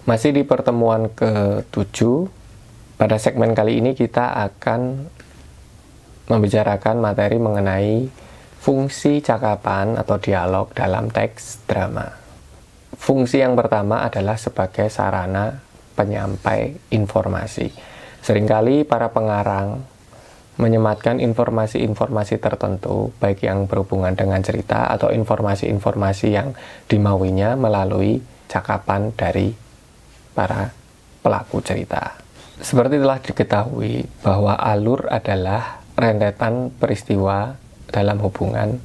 Masih di pertemuan ke-7, pada segmen kali ini kita akan membicarakan materi mengenai fungsi cakapan atau dialog dalam teks drama. Fungsi yang pertama adalah sebagai sarana penyampai informasi. Seringkali para pengarang menyematkan informasi-informasi tertentu, baik yang berhubungan dengan cerita atau informasi-informasi yang dimauinya melalui cakapan dari para pelaku cerita. Seperti telah diketahui bahwa alur adalah rentetan peristiwa dalam hubungan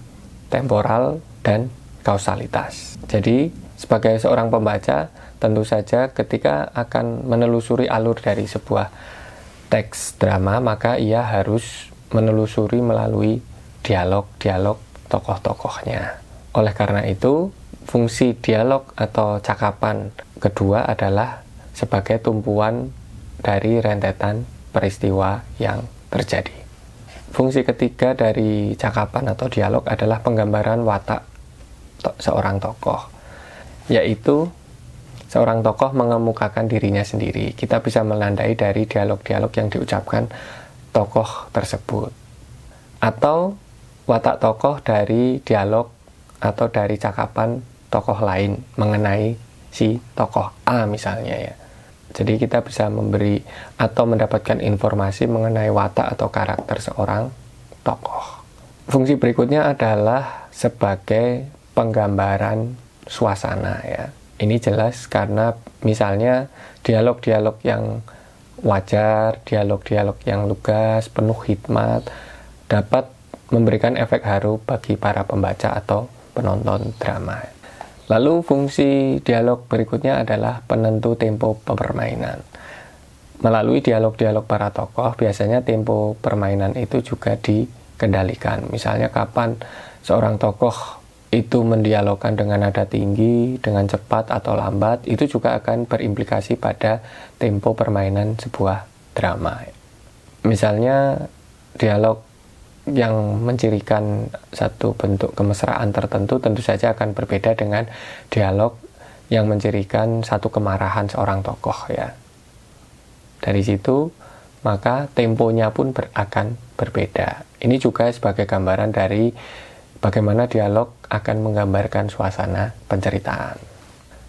temporal dan kausalitas. Jadi, sebagai seorang pembaca, tentu saja ketika akan menelusuri alur dari sebuah teks drama, maka ia harus menelusuri melalui dialog-dialog tokoh-tokohnya. Oleh karena itu, fungsi dialog atau cakapan kedua adalah sebagai tumpuan dari rentetan peristiwa yang terjadi. Fungsi ketiga dari cakapan atau dialog adalah penggambaran watak seorang tokoh, yaitu seorang tokoh mengemukakan dirinya sendiri. Kita bisa menandai dari dialog-dialog yang diucapkan tokoh tersebut. Atau watak tokoh dari dialog atau dari cakapan tokoh lain mengenai si tokoh A misalnya ya. Jadi kita bisa memberi atau mendapatkan informasi mengenai watak atau karakter seorang tokoh. Fungsi berikutnya adalah sebagai penggambaran suasana ya. Ini jelas karena misalnya dialog-dialog yang wajar, dialog-dialog yang lugas, penuh hikmat, dapat memberikan efek haru bagi para pembaca atau penonton drama. Lalu fungsi dialog berikutnya adalah penentu tempo permainan. Melalui dialog-dialog para tokoh, biasanya tempo permainan itu juga dikendalikan. Misalnya kapan seorang tokoh itu mendialogkan dengan nada tinggi, dengan cepat atau lambat, itu juga akan berimplikasi pada tempo permainan sebuah drama. Misalnya dialog yang mencirikan satu bentuk kemesraan tertentu tentu saja akan berbeda dengan dialog yang mencirikan satu kemarahan seorang tokoh ya. Dari situ maka temponya pun akan berbeda. Ini juga sebagai gambaran dari bagaimana dialog akan menggambarkan suasana penceritaan.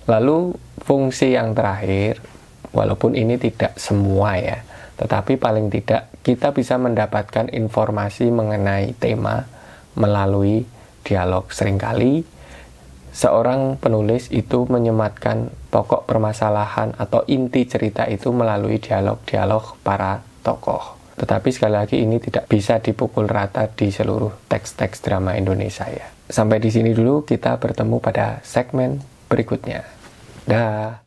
Lalu fungsi yang terakhir, walaupun ini tidak semua ya, tetapi paling tidak kita bisa mendapatkan informasi mengenai tema melalui dialog. Seringkali seorang penulis itu menyematkan pokok permasalahan atau inti cerita itu melalui dialog-dialog para tokoh. Tetapi sekali lagi ini tidak bisa dipukul rata di seluruh teks-teks drama Indonesia ya. Sampai di sini dulu, kita bertemu pada segmen berikutnya. Dah.